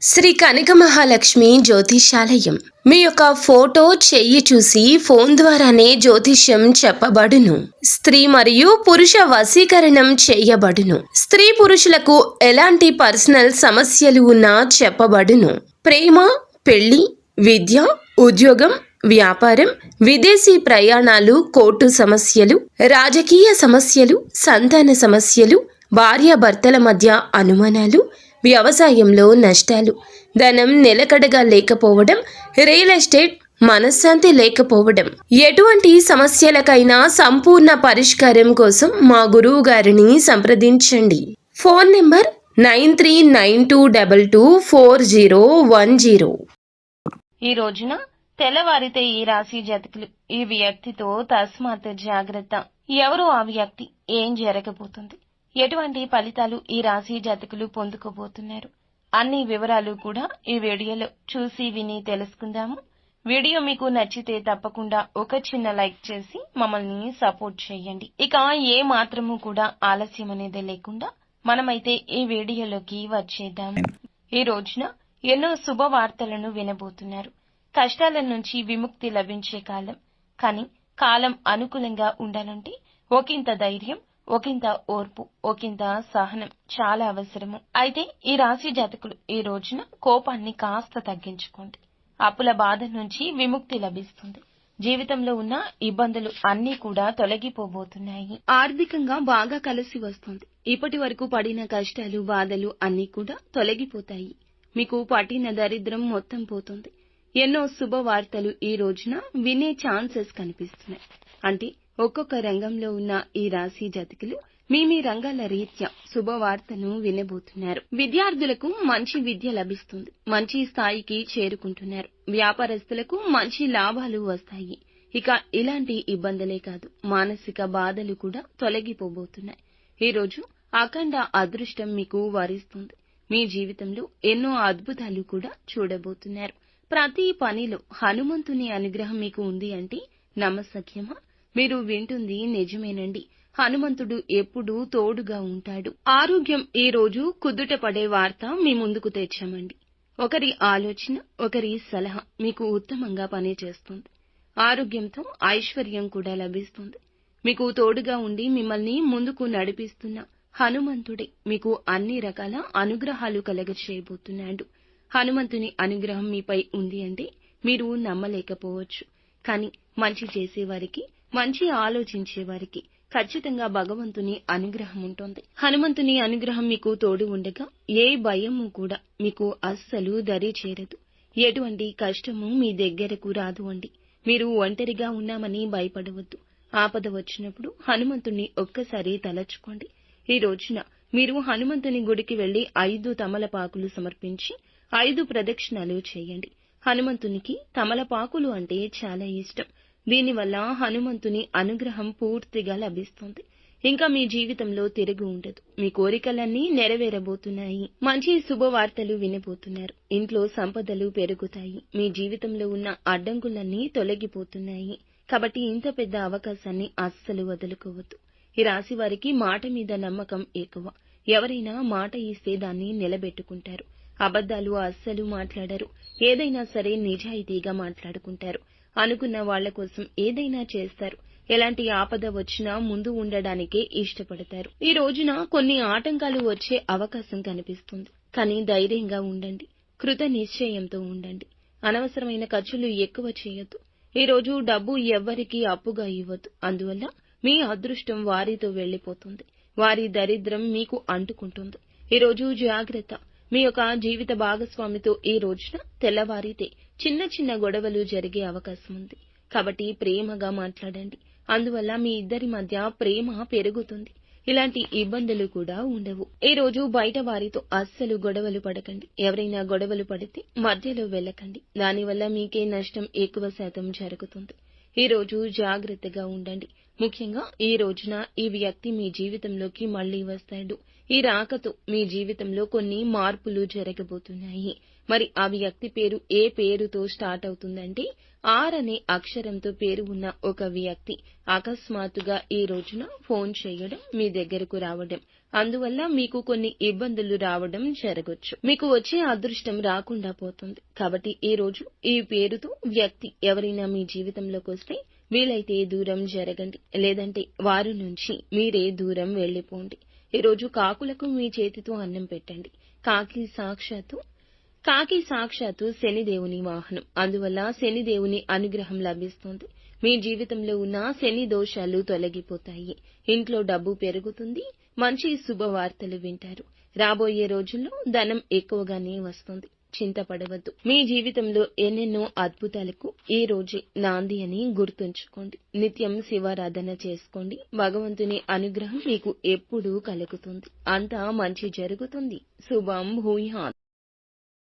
శ్రీ కనక మహాలక్ష్మి జ్యోతిషాలయం మీ యొక్క ఫోటో చెయ్యి చూసి ఫోన్ ద్వారానే జ్యోతిష్యం చెప్పబడును. స్త్రీ మరియు పురుష వశీకరణం చేయబడును. స్త్రీ పురుషులకు ఎలాంటి పర్సనల్ సమస్యలు ఉన్నా చెప్పబడును. ప్రేమ, పెళ్లి, విద్య, ఉద్యోగం, వ్యాపారం, విదేశీ ప్రయాణాలు, కోర్టు సమస్యలు, రాజకీయ సమస్యలు, సంతాన సమస్యలు, భార్యాభర్తల మధ్య అనుమానాలు, వ్యవసాయంలో నష్టాలు, ధనం నిలకడగా లేకపోవడం, రియల్ ఎస్టేట్, మనశ్శాంతి లేకపోవడం, ఎటువంటి సమస్యలకైనా సంపూర్ణ పరిష్కారం కోసం మా గురువు గారిని సంప్రదించండి. Phone number 9392224010. ఈ రోజున తెల్లవారితే ఈ రాశి జాతకులు ఈ వ్యక్తితో తస్మాత్ జాగ్రత్త. ఎవరు ఆ వ్యక్తి, ఏం జరగబోతుంది, ఎటువంటి ఫలితాలు ఈ రాశి జాతకులు పొందుకోబోతున్నారు అన్ని వివరాలు కూడా ఈ వీడియోలో చూసి విని తెలుసుకుందాము. వీడియో మీకు నచ్చితే తప్పకుండా ఒక చిన్న లైక్ చేసి మమ్మల్ని సపోర్ట్ చేయండి. ఇక ఏ మాత్రము కూడా ఆలస్యం అనేది లేకుండా మనమైతే ఈ వీడియోలోకి వచ్చేద్దాం. ఈ రోజున ఎన్నో శుభవార్తలను వినబోతున్నారు. కష్టాల నుంచి విముక్తి లభించే కాలం. కానీ కాలం అనుకూలంగా ఉండాలంటే ఒకంత ధైర్యం, ఒకంత ఓర్పు, ఒకంత సహనం చాలా అవసరము. అయితే ఈ రాశి జాతకులు ఈ రోజున కోపాన్ని కాస్త తగ్గించుకోండి. అప్పుల బాధ నుంచి విముక్తి లభిస్తుంది. జీవితంలో ఉన్న ఇబ్బందులు అన్నీ కూడా తొలగిపోబోతున్నాయి. ఆర్థికంగా బాగా కలిసి వస్తుంది. ఇప్పటి వరకు పడిన కష్టాలు, బాధలు అన్నీ కూడా తొలగిపోతాయి. మీకు పట్టిన దరిద్రం మొత్తం పోతుంది. ఎన్నో శుభవార్తలు ఈ రోజున వినే ఛాన్సెస్ కనిపిస్తున్నాయి. అంటే ఒక్కొక్క రంగంలో ఉన్న ఈ రాశి జాతకులు మీ రంగాల రీత్యా శుభవార్తను వినబోతున్నారు. విద్యార్థులకు మంచి విద్య లభిస్తుంది. మంచి స్థాయికి చేరుకుంటున్నారు. వ్యాపారస్తులకు మంచి లాభాలు వస్తాయి. ఇక ఇలాంటి ఇబ్బందులే కాదు, మానసిక బాధలు కూడా తొలగిపోబోతున్నాయి. ఈ రోజు అఖండ అదృష్టం మీకు వరిస్తుంది. మీ జీవితంలో ఎన్నో అద్భుతాలు కూడా చూడబోతున్నారు. ప్రతి పనిలో హనుమంతుని అనుగ్రహం మీకు ఉంది అంటే నమ్మసఖ్యమా? మీరు వింటుంది నిజమేనండి. హనుమంతుడు ఎప్పుడూ తోడుగా ఉంటాడు. ఆరోగ్యం ఈ రోజు కుదుట పడే వార్త మీ ముందుకు తెచ్చామండి. ఒకరి ఆలోచన, ఒకరి సలహా మీకు ఉత్తమంగా పనిచేస్తుంది. ఆరోగ్యంతో ఐశ్వర్యం కూడా లభిస్తుంది. మీకు తోడుగా ఉండి మిమ్మల్ని ముందుకు నడిపిస్తున్న హనుమంతుడే మీకు అన్ని రకాల అనుగ్రహాలు కలగచేయబోతున్నాడు. హనుమంతుని అనుగ్రహం మీపై ఉంది అంటే మీరు నమ్మలేకపోవచ్చు. కానీ మంచి చేసేవారికి, మంచి ఆలోచించే వారికి ఖచ్చితంగా భగవంతుని అనుగ్రహం ఉంటుంది. హనుమంతుని అనుగ్రహం మీకు తోడు ఉండగా ఏ భయము కూడా మీకు అస్సలు దరి చేరదు. ఎటువంటి కష్టము మీ దగ్గరకు రాదు అండి. మీరు ఒంటరిగా ఉన్నామని భయపడవద్దు. ఆపద వచ్చినప్పుడు హనుమంతుని ఒక్కసారి తలచుకోండి. ఈ రోజున మీరు హనుమంతుని గుడికి వెళ్లి 5 తమలపాకులు సమర్పించి 5 ప్రదక్షిణాలు చేయండి. హనుమంతునికి తమలపాకులు అంటే చాలా ఇష్టం. దీనివల్ల హనుమంతుని అనుగ్రహం పూర్తిగా లభిస్తుంది. ఇంకా మీ జీవితంలో తిరుగు ఉండదు. మీ కోరికలన్నీ నెరవేరబోతున్నాయి. మంచి శుభవార్తలు వినబోతున్నారు. ఇంట్లో సంపదలు పెరుగుతాయి. మీ జీవితంలో ఉన్న అడ్డంకులన్నీ తొలగిపోతున్నాయి. కాబట్టి ఇంత పెద్ద అవకాశాన్ని అస్సలు వదులుకోవద్దు. ఈ రాశి వారికి మాట మీద నమ్మకం ఎక్కువ. ఎవరైనా మాట ఇస్తే దాన్ని నిలబెట్టుకుంటారు. అబద్ధాలు అస్సలు మాట్లాడరు. ఏదైనా సరే నిజాయితీగా మాట్లాడుకుంటారు. అనుకున్న వాళ్ల కోసం ఏదైనా చేస్తారు. ఎలాంటి ఆపద వచ్చినా ముందు ఉండడానికే ఇష్టపడతారు. ఈ రోజున కొన్ని ఆటంకాలు వచ్చే అవకాశం కనిపిస్తుంది. కానీ ధైర్యంగా ఉండండి. కృత నిశ్చయంతో ఉండండి. అనవసరమైన ఖర్చులు ఎక్కువ చేయొద్దు. ఈ రోజు డబ్బు ఎవ్వరికీ అప్పుగా ఇవ్వద్దు. అందువల్ల మీ అదృష్టం వారితో వెళ్లిపోతుంది. వారి దరిద్రం మీకు అంటుకుంటుంది. ఈ రోజు జాగ్రత్త. మీ యొక్క జీవిత భాగస్వామితో ఈ రోజున తెల్లవారితే చిన్న చిన్న గొడవలు జరిగే అవకాశం ఉంది. కాబట్టి ప్రేమగా మాట్లాడండి. అందువల్ల మీ ఇద్దరి మధ్య ప్రేమ పెరుగుతుంది. ఇలాంటి ఇబ్బందులు కూడా ఉండవు. ఈ రోజు బయట వారితో అస్సలు గొడవలు పడకండి. ఎవరైనా గొడవలు పడితే మధ్యలో వెళ్ళకండి. దానివల్ల మీకే నష్టం ఎక్కువ శాతం జరుగుతుంది. ఈ రోజు జాగ్రత్తగా ఉండండి. ముఖ్యంగా ఈ రోజున ఈ వ్యక్తి మీ జీవితంలోకి మళ్లీ వస్తాడు. ఈ రాకతో మీ జీవితంలో కొన్ని మార్పులు జరగబోతున్నాయి. మరి ఆ వ్యక్తి పేరు ఏ పేరుతో స్టార్ట్ అవుతుందంటే ఆర్ అనే అక్షరంతో పేరు ఉన్న ఒక వ్యక్తి అకస్మాత్తుగా ఈ రోజున ఫోన్ చేయడం, మీ దగ్గరకు రావడం, అందువల్ల మీకు కొన్ని ఇబ్బందులు రావడం జరగొచ్చు. మీకు వచ్చే అదృష్టం రాకుండా పోతుంది. కాబట్టి ఈ రోజు ఈ పేరుతో వ్యక్తి ఎవరైనా మీ జీవితంలోకి వస్తే వీలైతే దూరం జరగండి, లేదంటే వారి నుంచి మీరే దూరం వెళ్లిపోండి. ఈ రోజు కాకులకు మీ చేతితో అన్నం పెట్టండి. కాకి సాక్షాత్తు శనిదేవుని వాహనం, అందువల్ల శనిదేవుని అనుగ్రహం లభిస్తుంది. మీ జీవితంలో ఉన్న శని దోషాలు తొలగిపోతాయి. ఇంట్లో డబ్బు పెరుగుతుంది. మంచి శుభవార్తలు వింటారు. రాబోయే రోజుల్లో ధనం ఎక్కువగానే వస్తుంది. చింతపడవద్దు. మీ జీవితంలో ఎన్నెన్నో అద్భుతాలకు ఈ రోజే నాంది అని గుర్తుంచుకోండి. నిత్యం శివారాధన చేసుకోండి. భగవంతుని అనుగ్రహం మీకు ఎప్పుడూ కలుగుతుంది. అంతా మంచి జరుగుతుంది. శుభం భూయాత్.